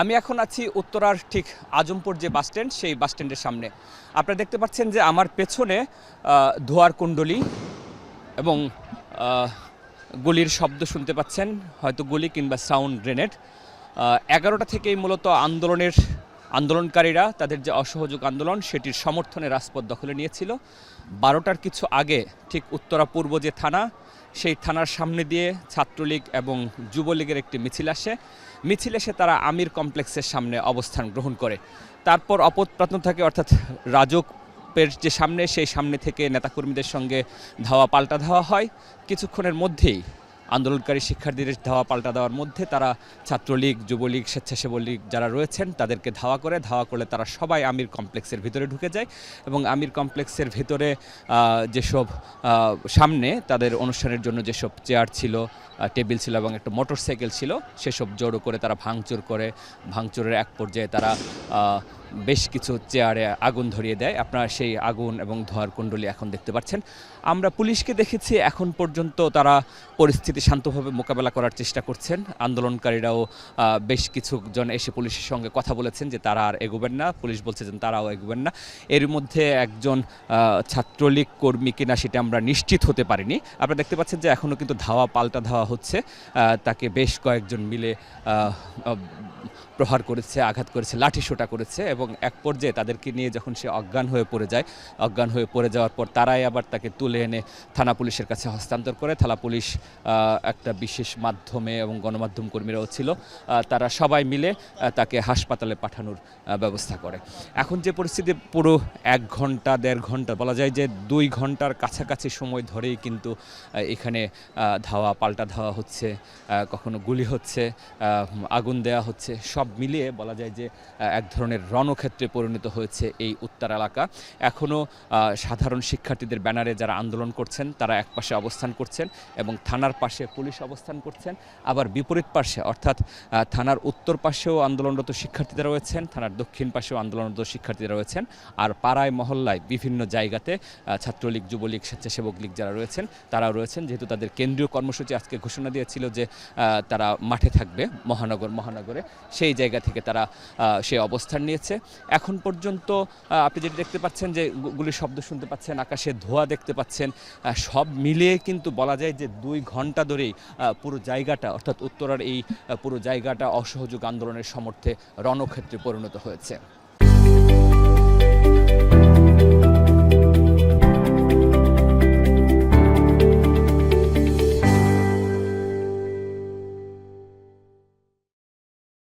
আমি এখন আছি উত্তরার ঠিক আজমপুর যে বাস স্ট্যান্ড সেই বাস স্ট্যান্ডের সামনে। আপনারা দেখতে পাচ্ছেন যে আমার পেছনে ধোঁয়ার কুণ্ডলী এবং গুলির শব্দ শুনতে পাচ্ছেন, হয়তো গুলি কিংবা সাউন্ড গ্রেনেড। 11টা থেকেই মূলত আন্দোলনকারীরা তাদের যে অসহযোগ আন্দোলন সেটির সমর্থনে রাজপথ দখলে নিয়েছিল। 12টার কিছু আগে ঠিক উত্তরা পূর্ব যে থানা, সেই থানার সামনে দিয়ে ছাত্রলীগ এবং যুবলীগের একটি মিছিল এসে তারা আমির কমপ্লেক্সের সামনে অবস্থান গ্রহণ করে। তারপর অপপ্রাণ থাকে, অর্থাৎ রাজকের যে সামনে, সেই সামনে থেকে নেতাকর্মীদের সঙ্গে পাল্টা ধাওয়া হয়। কিছুক্ষণের মধ্যেই আন্দোলনকারী শিক্ষার্থীদের পাল্টা দেওয়ার মধ্যে তারা ছাত্রলীগ, যুবলীগ, স্বেচ্ছাসেবক লীগ যারা রয়েছেন তাদেরকে ধাওয়া করলে তারা সবাই আমির কমপ্লেক্সের ভিতরে ঢুকে যায় এবং আমির কমপ্লেক্সের ভিতরে যেসব সামনে তাদের অনুষ্ঠানের জন্য যেসব চেয়ার ছিল, টেবিল ছিল এবং একটা মোটরসাইকেল ছিল, সেসব জড়ো করে তারা ভাঙচুরের এক পর্যায়ে তারা বেশ কিছু চেয়ারে আগুন ধরিয়ে দেয়। আপনারা সেই আগুন এবং ধোঁয়ার কুণ্ডলী এখন দেখতে পাচ্ছেন। আমরা পুলিশকে দেখেছি এখন পর্যন্ত তারা পরিস্থিতি শান্তভাবে মোকাবেলা করার চেষ্টা করছেন। আন্দোলনকারীরাও বেশ কিছুজন এসে পুলিশের সঙ্গে কথা বলেছেন যে তারা আর এগোবেন না, পুলিশ বলছে যে তারাও এগোবেন না। এর মধ্যে একজন ছাত্রলীগ কর্মী কিনা সেটা আমরা নিশ্চিত হতে পারিনি। আপনারা দেখতে পাচ্ছেন যে এখনও কিন্তু পাল্টা ধাওয়া হচ্ছে। তাকে বেশ কয়েকজন মিলে প্রহার করেছে, আঘাত করেছে, লাঠিসোঁটা করেছে এবং এক পর্যায়ে তাদেরকে নিয়ে যখন সে অজ্ঞান হয়ে পড়ে যাওয়ার পর তারাই আবার তাকে তুলে এনে থানা পুলিশের কাছে হস্তান্তর করে। থানা পুলিশ একটা বিশেষ মাধ্যমে এবং গণমাধ্যম কর্মীরাও ছিল, তারা সবাই মিলে তাকে হাসপাতালে পাঠানোর ব্যবস্থা করে। এখন যে পরিস্থিতি, পুরো 1 ঘন্টা 1.5 ঘন্টা, বলা যায় যে 2 ঘন্টার কাছাকাছি সময় ধরেই কিন্তু এখানে পাল্টা ধাওয়া হচ্ছে, কখনো গুলি হচ্ছে, আগুন দেওয়া হচ্ছে। সব মিলিয়ে বলা যায় যে এক ধরনের রণক্ষেত্রে পরিণত হয়েছে এই উত্তর এলাকা। এখনও সাধারণ শিক্ষার্থীদের ব্যানারে যারা আন্দোলন করছেন তারা এক পাশে অবস্থান করছেন এবং থানার পাশে পুলিশ অবস্থান করছেন। আবার বিপরীত পাশে, অর্থাৎ থানার উত্তর পাশেও আন্দোলনরত শিক্ষার্থীরা রয়েছেন, থানার দক্ষিণ পাশেও আন্দোলনরত শিক্ষার্থীরা রয়েছেন। আর পাড়ায় মহল্লায় বিভিন্ন জায়গাতে ছাত্রলীগ, যুবলীগ, স্বেচ্ছাসেবক লীগ যারা রয়েছেন তারাও রয়েছেন, যেহেতু তাদের কেন্দ্রীয় কর্মসূচি আজকে ঘোষণা দিয়েছিল যে তারা মাঠে থাকবে মহানগরে, সেই জায়গা থেকে তারা সে অবস্থান নিয়েছে। এখন পর্যন্ত আপনি যেটা দেখতে পাচ্ছেন যে গুলির শব্দ শুনতে পাচ্ছেন, আকাশে ধোঁয়া দেখতে পাচ্ছেন, সব মিলিয়ে কিন্তু বলা যায় যে 2 ঘন্টা ধরেই পুরো জায়গাটা, অর্থাৎ উত্তরার এই পুরো জায়গাটা অসহযোগ আন্দোলনের সমর্থে রণক্ষেত্রে পরিণত হয়েছে।